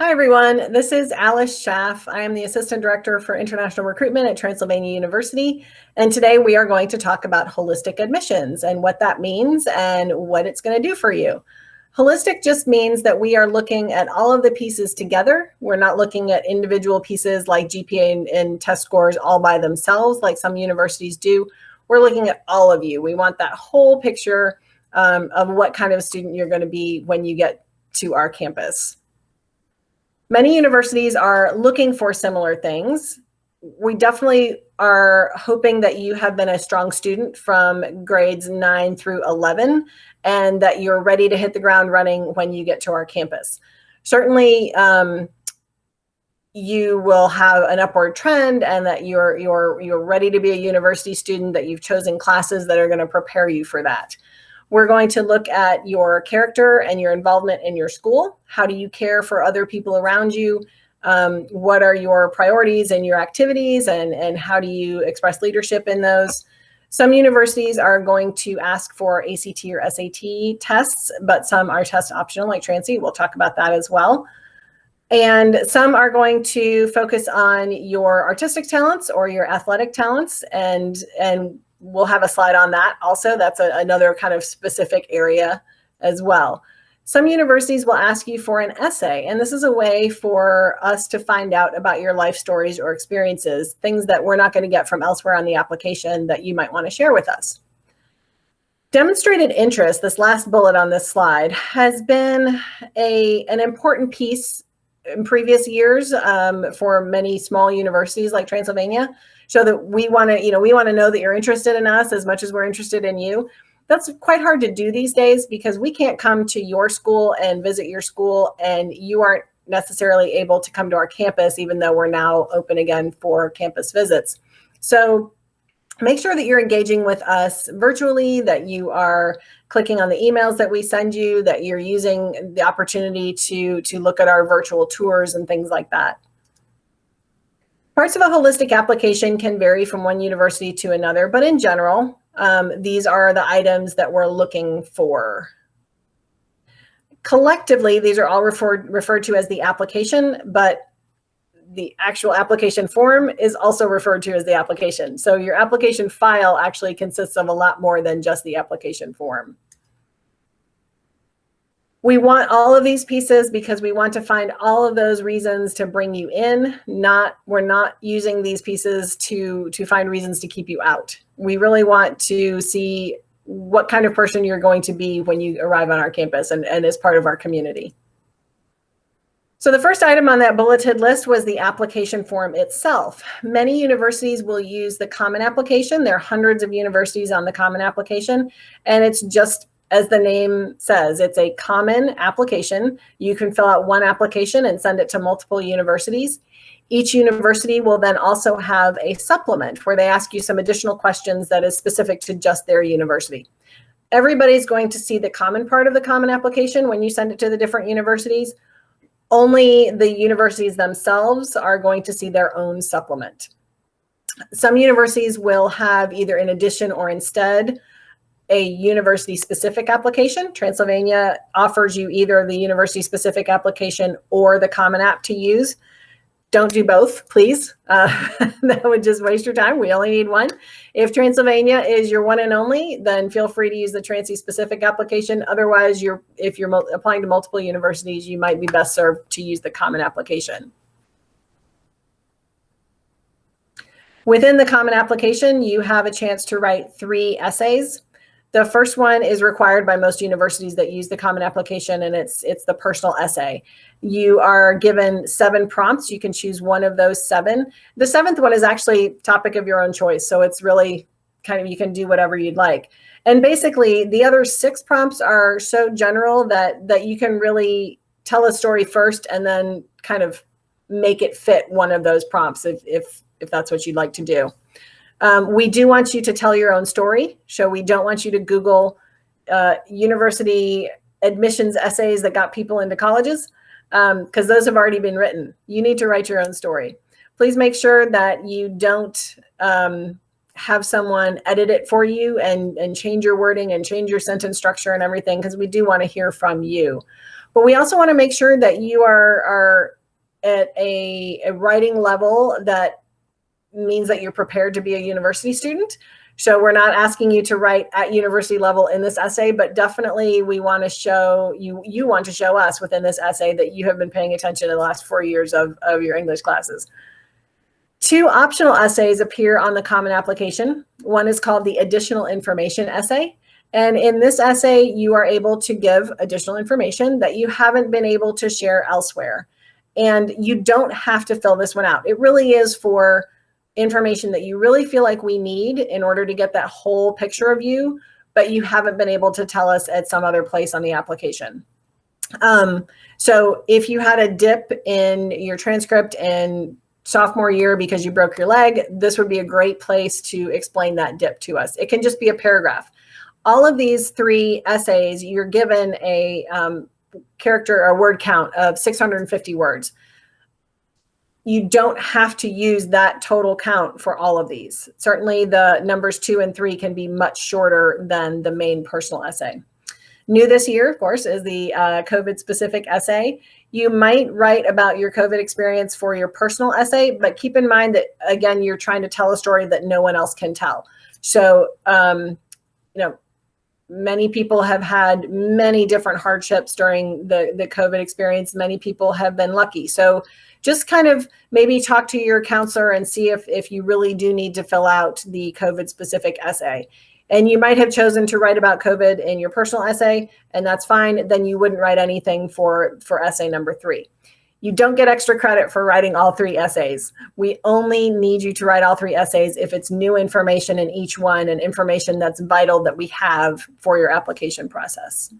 Hi, everyone. This is Alice Schaff. I am the Assistant Director for International Recruitment at Transylvania University. And today we are going to talk about holistic admissions and what that means and what it's going to do for you. Holistic just means that we are looking at all of the pieces together. We're not looking at individual pieces like GPA and test scores all by themselves, like some universities do. We're looking at all of you. We want that whole picture of what kind of student you're going to be when you get to our campus. Many universities are looking for similar things. We definitely are hoping that you have been a strong student from grades 9 through 11 and that you're ready to hit the ground running when you get to our campus. Certainly, you will have an upward trend and that you're ready to be a university student, that you've chosen classes that are going to prepare you for that. We're going to look at your character and your involvement in your school. How do you care for other people around you? What are your priorities and your activities, and how do you express leadership in those? Some universities are going to ask for ACT or SAT tests, but some are test optional, like Transy. We'll talk about that as well. And some are going to focus on your artistic talents or your athletic talents, and we'll have a slide on that also. That's another kind of specific area as well. Some universities will ask you for an essay, and this is a way for us to find out about your life stories or experiences, things that we're not going to get from elsewhere on the application that you might want to share with us. Demonstrated interest, this last bullet on this slide, has been an important piece in previous years for many small universities like Transylvania, so that we want to know that you're interested in us as much as we're interested in you. That's quite hard to do these days because we can't come to your school and visit your school, and you aren't necessarily able to come to our campus, even though we're now open again for campus visits. So make sure that you're engaging with us virtually, that you are clicking on the emails that we send you, that you're using the opportunity to look at our virtual tours and things like that. Parts of a holistic application can vary from one university to another, but in general, these are the items that we're looking for. Collectively, these are all referred to as the application, but the actual application form is also referred to as the application. So your application file actually consists of a lot more than just the application form. We want all of these pieces because we want to find all of those reasons to bring you in. We're not using these pieces to find reasons to keep you out. We really want to see what kind of person you're going to be when you arrive on our campus and as part of our community. So the first item on that bulleted list was the application form itself. Many universities will use the Common Application. There are hundreds of universities on the Common Application, and it's just as the name says, it's a common application. You can fill out one application and send it to multiple universities. Each university will then also have a supplement where they ask you some additional questions that is specific to just their university. Everybody's going to see the common part of the Common Application when you send it to the different universities. Only the universities themselves are going to see their own supplement. Some universities will have either in addition or instead a university-specific application. Transylvania offers you either the university-specific application or the Common App to use. Don't do both, please. That would just waste your time. We only need one. If Transylvania is your one and only, then feel free to use the Transy-specific application. Otherwise, if you're applying to multiple universities, you might be best served to use the Common Application. Within the Common Application, you have a chance to write 3 essays. The first one is required by most universities that use the Common Application, and it's the personal essay. You are given 7 prompts. You can choose one of those 7. The 7th one is actually topic of your own choice, so it's really kind of, you can do whatever you'd like. And basically, the other 6 prompts are so general that you can really tell a story first and then kind of make it fit one of those prompts if that's what you'd like to do. We do want you to tell your own story. So we don't want you to Google university admissions essays that got people into colleges, because those have already been written. You need to write your own story. Please make sure that you don't have someone edit it for you and change your wording and change your sentence structure and everything, because we do want to hear from you. But we also want to make sure that you are at a writing level that means that you're prepared to be a university student. So we're not asking you to write at university level in this essay, but definitely we want to show you want to show us within this essay that you have been paying attention in the last 4 years of your English classes. 2 optional essays appear on the Common Application. One is called the Additional Information Essay. And in this essay, you are able to give additional information that you haven't been able to share elsewhere. And you don't have to fill this one out. It really is for information that you really feel like we need in order to get that whole picture of you, but you haven't been able to tell us at some other place on the application. So if you had a dip in your transcript in sophomore year because you broke your leg, this would be a great place to explain that dip to us. It can just be a paragraph. All of these 3 essays, you're given a character or word count of 650 words. You don't have to use that total count for all of these. Certainly the numbers 2 and 3 can be much shorter than the main personal essay. New this year, of course, is the COVID-specific essay. You might write about your COVID experience for your personal essay, but keep in mind that, again, you're trying to tell a story that no one else can tell. So, many people have had many different hardships during the COVID experience. Many people have been lucky. So just kind of maybe talk to your counselor and see if you really do need to fill out the COVID-specific essay. And you might have chosen to write about COVID in your personal essay, and that's fine. Then you wouldn't write anything for essay number 3. You don't get extra credit for writing all 3 essays. We only need you to write all 3 essays if it's new information in each one and information that's vital that we have for your application process.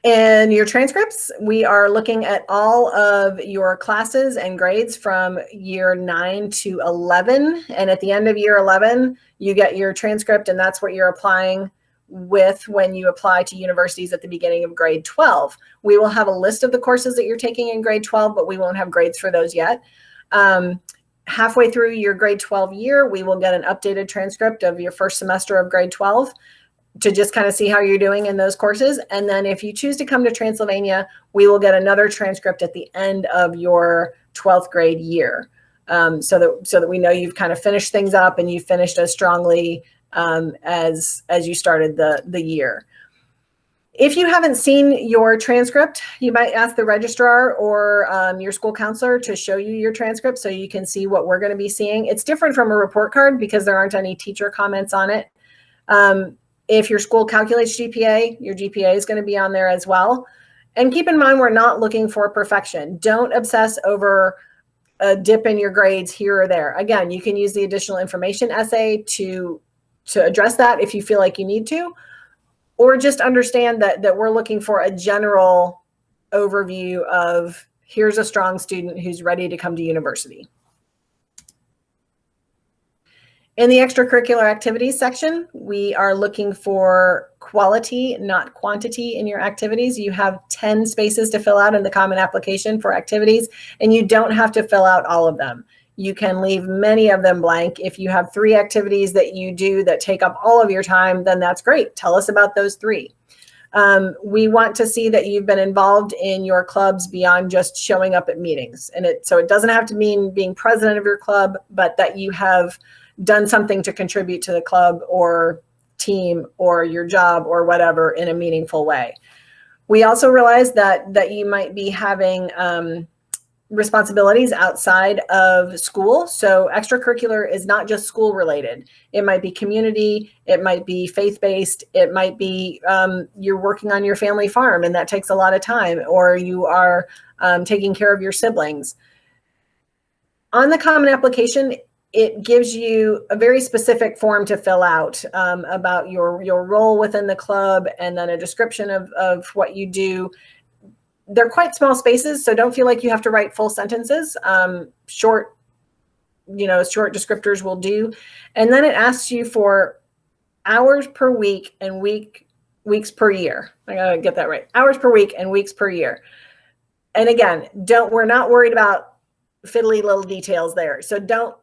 In your transcripts, we are looking at all of your classes and grades from year 9 to 11. And at the end of year 11, you get your transcript, and that's what you're applying with when you apply to universities at the beginning of grade 12. We will have a list of the courses that you're taking in grade 12, but we won't have grades for those yet. Halfway through your grade 12 year, we will get an updated transcript of your first semester of grade 12 to just kind of see how you're doing in those courses. And then if you choose to come to Transylvania, we will get another transcript at the end of your 12th grade year, so that we know you've kind of finished things up and you've finished as strongly as you started the year. If you haven't seen your transcript, you might ask the registrar or your school counselor to show you your transcript so you can see what we're going to be seeing. It's different from a report card because there aren't any teacher comments on it. If your school calculates GPA, your GPA is going to be on there as well. And keep in mind, we're not looking for perfection. Don't obsess over a dip in your grades here or there. Again, you can use the additional information essay to address that if you feel like you need to, or just understand that we're looking for a general overview of here's a strong student who's ready to come to university. In the extracurricular activities section, we are looking for quality, not quantity in your activities. You have 10 spaces to fill out in the Common Application for activities, and you don't have to fill out all of them. You can leave many of them blank. If you have 3 activities that you do that take up all of your time, then that's great. Tell us about those 3. We want to see that you've been involved in your clubs beyond just showing up at meetings. So it doesn't have to mean being president of your club, but that you have done something to contribute to the club or team or your job or whatever in a meaningful way. We also realize that you might be having responsibilities outside of school. So extracurricular is not just school related. It might be community, it might be faith-based, it might be you're working on your family farm and that takes a lot of time, or you are taking care of your siblings. On the Common Application, it gives you a very specific form to fill out about your role within the club, and then a description of what you do. They're quite small spaces, so don't feel like you have to write full sentences. Short descriptors will do. And then it asks you for hours per week and weeks per year. I gotta get that right. Hours per week and weeks per year. And again, we're not worried about fiddly little details there. So don't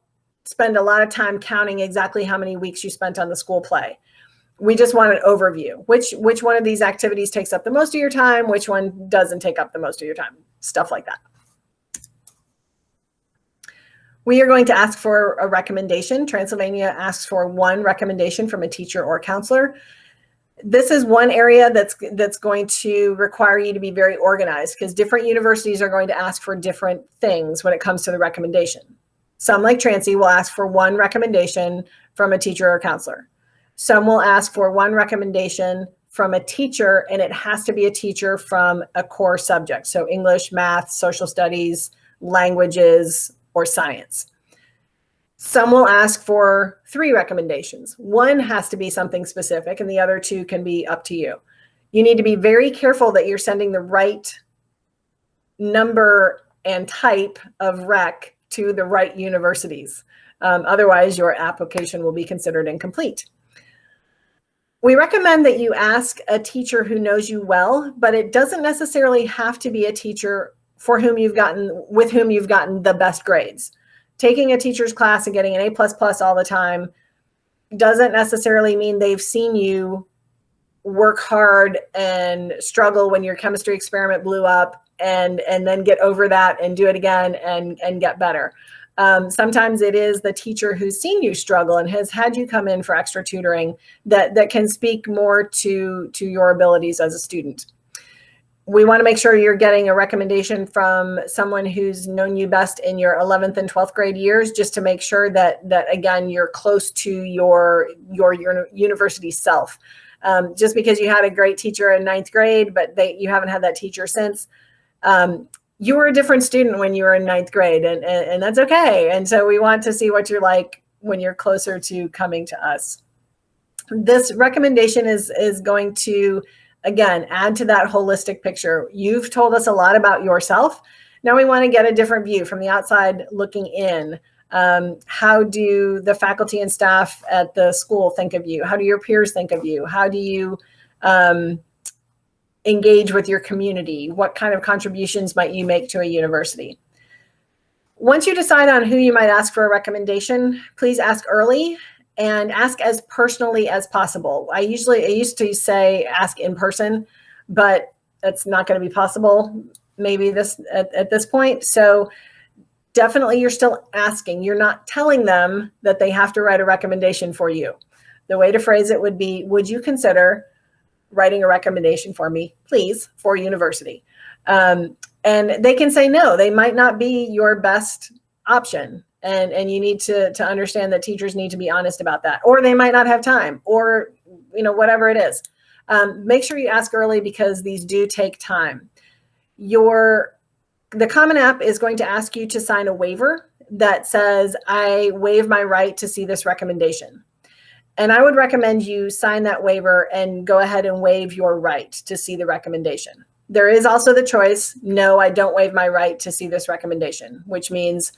spend a lot of time counting exactly how many weeks you spent on the school play. We just want an overview. Which one of these activities takes up the most of your time? Which one doesn't take up the most of your time? Stuff like that. We are going to ask for a recommendation. Transylvania asks for one recommendation from a teacher or counselor. This is one area that's going to require you to be very organized, because different universities are going to ask for different things when it comes to the recommendation. Some, like Transy, will ask for one recommendation from a teacher or counselor. Some will ask for one recommendation from a teacher, and it has to be a teacher from a core subject. So English, math, social studies, languages, or science. Some will ask for 3 recommendations. One has to be something specific, and the other 2 can be up to you. You need to be very careful that you're sending the right number and type of rec to the right universities. Otherwise, your application will be considered incomplete. We recommend that you ask a teacher who knows you well, but it doesn't necessarily have to be a teacher with whom you've gotten the best grades. Taking a teacher's class and getting an A++ all the time doesn't necessarily mean they've seen you work hard and struggle when your chemistry experiment blew up and then get over that and do it again and get better. Sometimes it is the teacher who's seen you struggle and has had you come in for extra tutoring that can speak more to your abilities as a student. We want to make sure you're getting a recommendation from someone who's known you best in your 11th and 12th grade years, just to make sure that again, you're close to your university self. Just because you had a great teacher in 9th grade, but you haven't had that teacher since, you were a different student when you were in 9th grade, and that's okay. And so we want to see what you're like when you're closer to coming to us. This recommendation is going to, again, add to that holistic picture. You've told us a lot about yourself. Now we want to get a different view from the outside looking in. How do the faculty and staff at the school think of you? How do your peers think of you? How do you engage with your community? What kind of contributions might you make to a university? Once you decide on who you might ask for a recommendation, please ask early and ask as personally as possible. I used to say ask in person, but that's not going to be possible maybe at this point. So definitely you're still asking. You're not telling them that they have to write a recommendation for you. The way to phrase it would be, would you consider writing a recommendation for me, please, for university? And they can say no. They might not be your best option. And you need to understand that teachers need to be honest about that. Or they might not have time, or whatever it is. Make sure you ask early, because these do take time. The Common App is going to ask you to sign a waiver that says, I waive my right to see this recommendation. And I would recommend you sign that waiver and go ahead and waive your right to see the recommendation. There is also the choice, no, I don't waive my right to see this recommendation, which means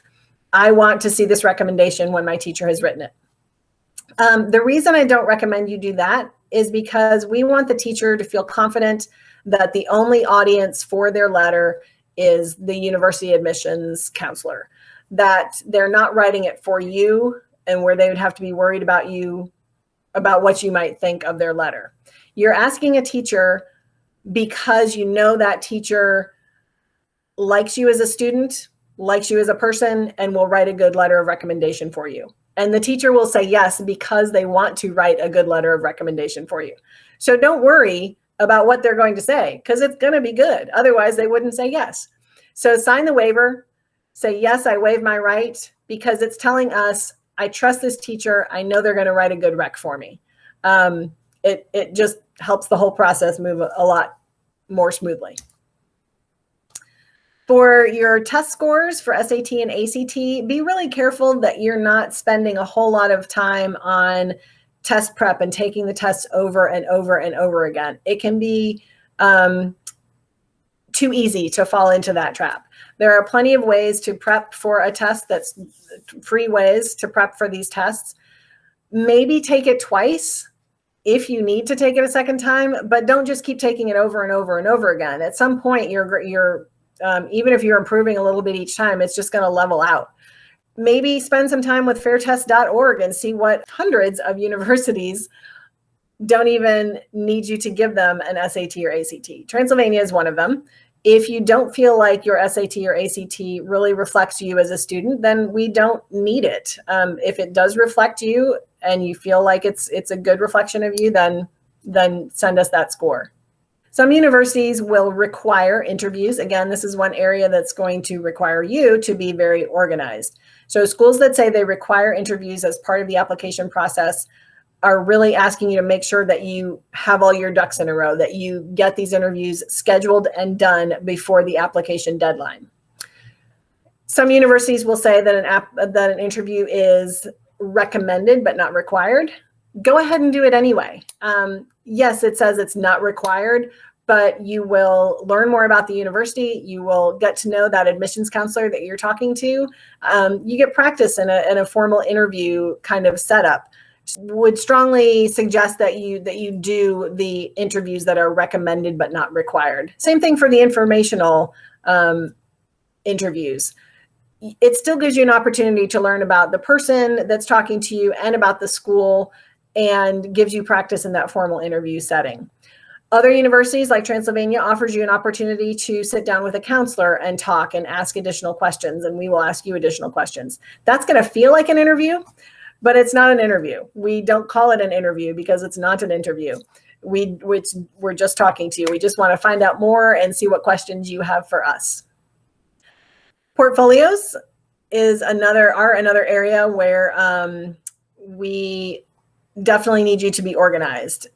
I want to see this recommendation when my teacher has written it. The reason I don't recommend you do that is because we want the teacher to feel confident that the only audience for their letter is the university admissions counselor, that they're not writing it for you and where they would have to be worried about what you might think of their letter. You're asking a teacher because you know that teacher likes you as a student, likes you as a person, and will write a good letter of recommendation for you. And the teacher will say yes because they want to write a good letter of recommendation for you. So don't worry about what they're going to say, because it's going to be good. Otherwise, they wouldn't say yes. So sign the waiver, say, yes, I waive my right, because it's telling us, I trust this teacher. I know they're going to write a good rec for me. It just helps the whole process move a lot more smoothly. For your test scores for SAT and ACT, be really careful that you're not spending a whole lot of time on test prep and taking the tests over and over and over again. It can be too easy to fall into that trap. There are plenty of ways to prep for a test, that's free ways to prep for these tests. Maybe take it twice if you need to take it a second time, but don't just keep taking it over and over and over again. At some point, you're even if you're improving a little bit each time, it's just going to level out. Maybe spend some time with fairtest.org and see what hundreds of universities don't even need you to give them an SAT or ACT. Transylvania is one of them. If you don't feel like your SAT or ACT really reflects you as a student, then we don't need it. If it does reflect you and you feel like it's a good reflection of you, then send us that score. Some universities will require interviews. Again, this is one area that's going to require you to be very organized. So schools that say they require interviews as part of the application process are really asking you to make sure that you have all your ducks in a row, that you get these interviews scheduled and done before the application deadline. Some universities will say that an interview is recommended but not required. Go ahead and do it anyway. Yes, it says it's not required, but you will learn more about the university. You will get to know that admissions counselor that you're talking to. You get practice in a formal interview kind of setup. Would strongly suggest that you do the interviews that are recommended but not required. Same thing for the informational interviews. It still gives you an opportunity to learn about the person that's talking to you and about the school, and gives you practice in that formal interview setting. Other universities like Transylvania offers you an opportunity to sit down with a counselor and talk and ask additional questions, and we will ask you additional questions. That's going to feel like an interview, but it's not an interview. We don't call it an interview because it's not an interview. We're just talking to you. We just want to find out more and see what questions you have for us. Portfolios is another area where we definitely need you to be organized.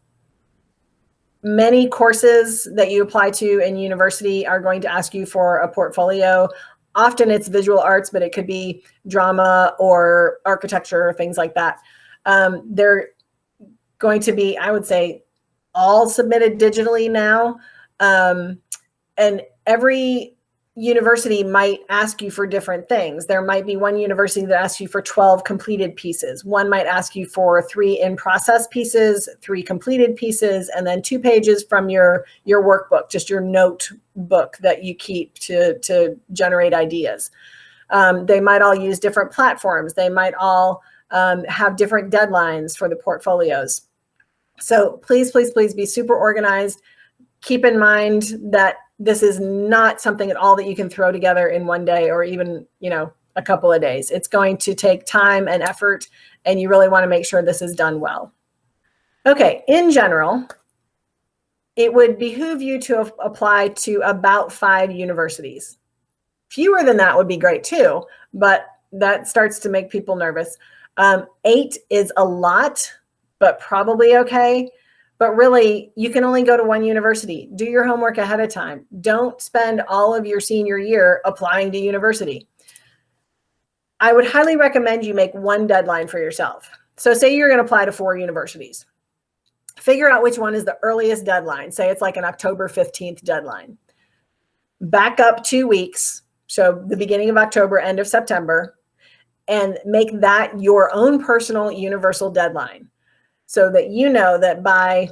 Many courses that you apply to in university are going to ask you for a portfolio. Often it's visual arts, but it could be drama or architecture or things like that. They're going to be, I would say, all submitted digitally now. And every university might ask you for different things. There might be one university that asks you for 12 completed pieces. One might ask you for 3 in-process pieces, 3 completed pieces, and then 2 pages from your workbook, just your notebook that you keep to generate ideas. They might all use different platforms. They might all have different deadlines for the portfolios. So please, please, please be super organized. Keep in mind that this is not something at all that you can throw together in one day or even, a couple of days. It's going to take time and effort, and you really want to make sure this is done well. Okay, in general, it would behoove you to apply to about 5 universities. Fewer than that would be great too, but that starts to make people nervous. 8 is a lot, but probably okay. But really, you can only go to one university. Do your homework ahead of time. Don't spend all of your senior year applying to university. I would highly recommend you make one deadline for yourself. So say you're going to apply to 4 universities. Figure out which one is the earliest deadline. Say it's like an October 15th deadline. Back up 2 weeks, so the beginning of October, end of September, and make that your own personal universal deadline. So that you know that by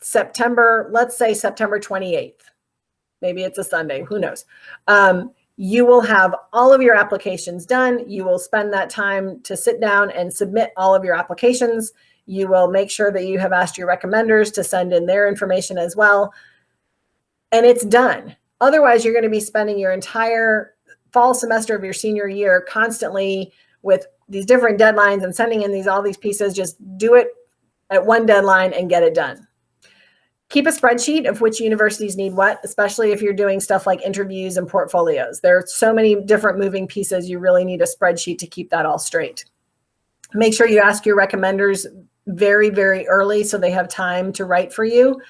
September, let's say September 28th, maybe it's a Sunday, who knows, you will have all of your applications done. You will spend that time to sit down and submit all of your applications. You will make sure that you have asked your recommenders to send in their information as well. And it's done. Otherwise, you're going to be spending your entire fall semester of your senior year constantly with these different deadlines and sending in all these pieces. Just do it at one deadline and get it done. Keep a spreadsheet of which universities need what, especially if you're doing stuff like interviews and portfolios. There are so many different moving pieces. You really need a spreadsheet to keep that all straight. Make sure you ask your recommenders very, very early so they have time to write for you.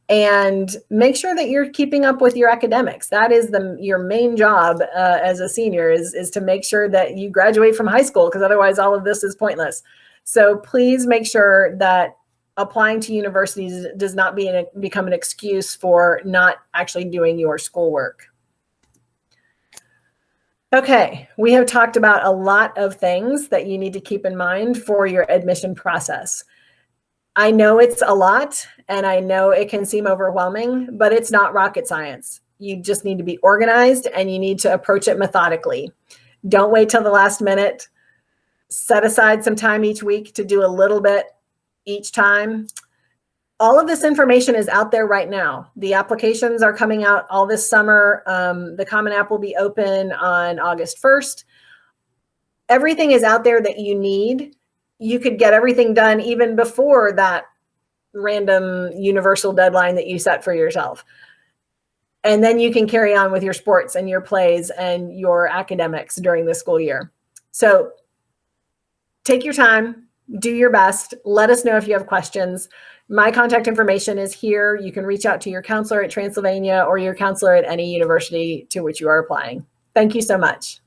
And make sure that you're keeping up with your academics. That is your main job as a senior is to make sure that you graduate from high school, because otherwise all of this is pointless. So please make sure that applying to universities does not become an excuse for not actually doing your schoolwork. Okay, we have talked about a lot of things that you need to keep in mind for your admission process. I know it's a lot, and I know it can seem overwhelming, but it's not rocket science. You just need to be organized, and you need to approach it methodically. Don't wait till the last minute. Set aside some time each week to do a little bit each time. All of this information is out there right now. The applications are coming out all this summer. The Common App will be open on August 1st. Everything is out there that you need. You could get everything done even before that random universal deadline that you set for yourself. And then you can carry on with your sports and your plays and your academics during the school year. So take your time, do your best. Let us know if you have questions. My contact information is here. You can reach out to your counselor at Transylvania or your counselor at any university to which you are applying. Thank you so much.